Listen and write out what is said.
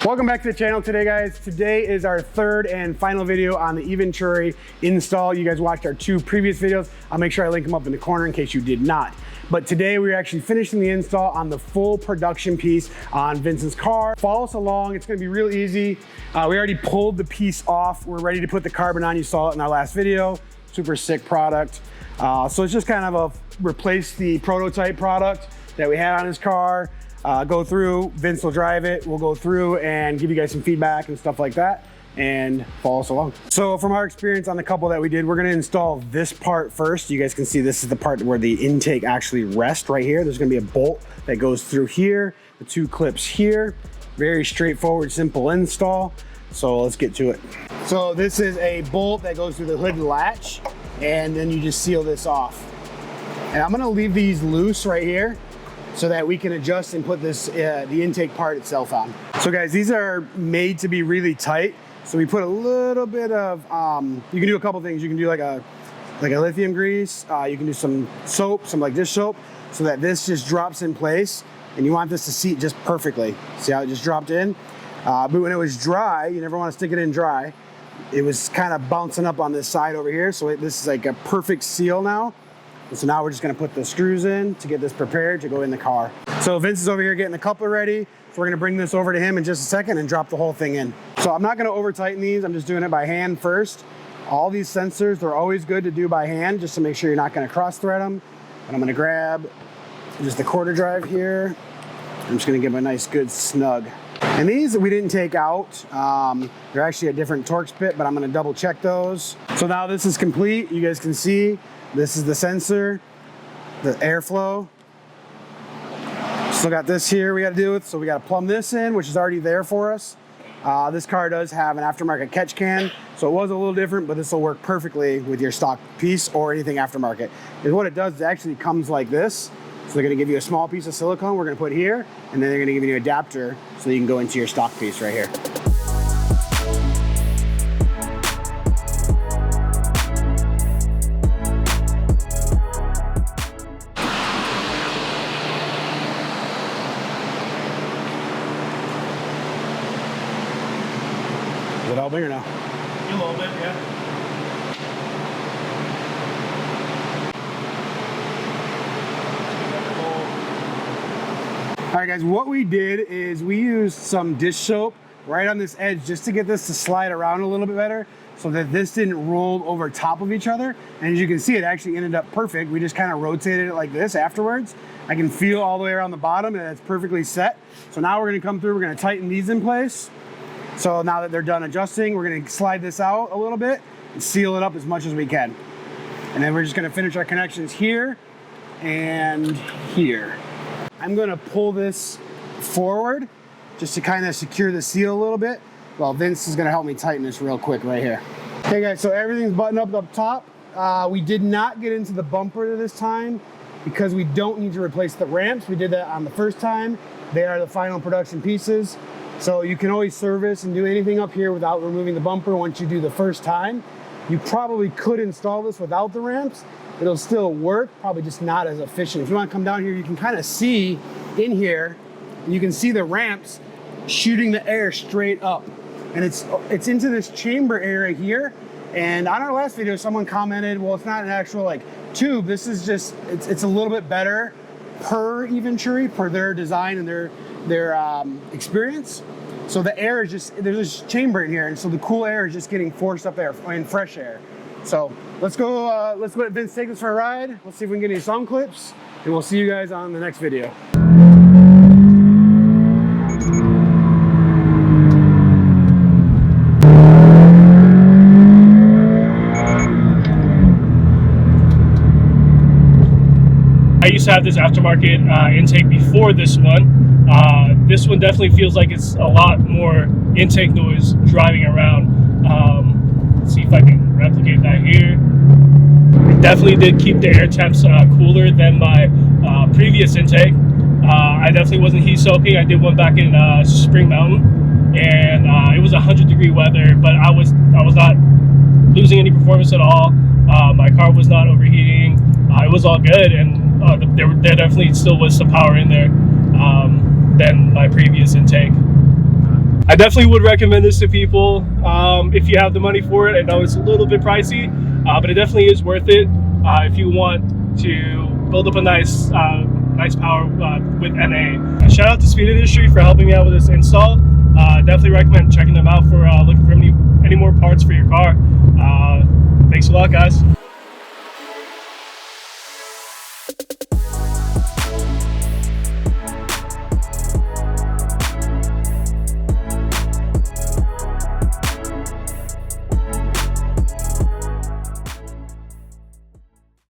Welcome back to the channel today, guys. Today is our third and final video on the Eventuri install. You guys watched our two previous videos. I'll make sure I link them up in the corner in case you did not. But today we're actually finishing the install on the full production piece on Vincent's car. Follow us along, it's gonna be real easy. We already pulled the piece off. We're ready to put the carbon on. You saw it in our last video. Super sick product. So it's just kind of a replace the prototype product that we had on his car. Go through, Vince will drive it, we'll go through and give you guys some feedback and stuff like that, and follow us along. So from our experience on the couple that we did, we're gonna install this part first. You guys can see this is the part where the intake actually rests right here. There's gonna be a bolt that goes through here, the two clips here. Very straightforward, simple install. So let's get to it. So this is a bolt that goes through the hood latch, and then you just seal this off. And I'm gonna leave these loose right here, so that we can adjust and put this the intake part itself on. So guys, these are made to be really tight. So we put a little bit of, you can do a couple things. You can do like a lithium grease. You can do some soap, some like dish soap, so that this just drops in place. And you want this to seat just perfectly. See how it just dropped in? But when it was dry, you never want to stick it in dry. It was kind of bouncing up on this side over here. So this is like a perfect seal now. And so now we're just gonna put the screws in to get this prepared to go in the car. So Vince is over here getting the coupler ready. So we're gonna bring this over to him in just a second and drop the whole thing in. So I'm not gonna over tighten these. I'm just doing it by hand first. All these sensors, they're always good to do by hand just to make sure you're not gonna cross thread them. And I'm gonna grab just the quarter drive here. I'm just gonna give them a nice good snug. And these we didn't take out. They're actually a different Torx bit, but I'm gonna double check those. So now this is complete. You guys can see this is the sensor, the airflow. Still got this here we got to deal with, so we got to plumb this in, which is already there for us. This car does have an aftermarket catch can, so it was a little different, but this will work perfectly with your stock piece or anything aftermarket. And what it does is it actually comes like this. So they're going to give you a small piece of silicone we're going to put here, and then they're going to give you an adapter so you can go into your stock piece right here. Is it all bigger now? A little bit, yeah. All right, guys, what we did is we used some dish soap right on this edge just to get this to slide around a little bit better so that this didn't roll over top of each other. And as you can see, it actually ended up perfect. We just kind of rotated it like this afterwards. I can feel all the way around the bottom and it's perfectly set. So now we're gonna come through, we're gonna tighten these in place. So now that they're done adjusting, we're gonna slide this out a little bit and seal it up as much as we can. And then we're just gonna finish our connections here and here. I'm gonna pull this forward just to kind of secure the seal a little bit, while Vince is gonna help me tighten this real quick right here. Okay guys, so everything's buttoned up top. We did not get into the bumper this time because we don't need to replace the ramps. We did that on the first time. They are the final production pieces. So you can always service and do anything up here without removing the bumper once you do the first time. You probably could install this without the ramps. It'll still work, probably just not as efficient. If you want to come down here, you can kind of see in here, and you can see the ramps shooting the air straight up. And it's into this chamber area here. And on our last video, someone commented, well, it's not an actual like tube. This is just, it's a little bit better per Eventuri, per their design and their experience. So the air is just, there's this chamber in here, and so the cool air is just getting forced up there in fresh air. So let's go let Vince take this for a ride. Let's see if we can get any sound clips, and we'll see you guys on the next video. I used to have this aftermarket intake before this one. This one definitely feels like it's a lot more intake noise driving around. Let's see if I can replicate that here. It definitely did keep the air temps cooler than my previous intake. I definitely wasn't heat soaking. I did one back in Spring Mountain, and it was 100-degree weather, but I was not losing any performance at all. My car was not overheating. It was all good, and there definitely still was some power in there than my previous intake. I definitely would recommend this to people if you have the money for it. I know it's a little bit pricey, but it definitely is worth it if you want to build up a nice power with NA. Shout out to Speed Industry for helping me out with this install. Definitely recommend checking them out for looking for any more parts for your car. Thanks a lot, guys.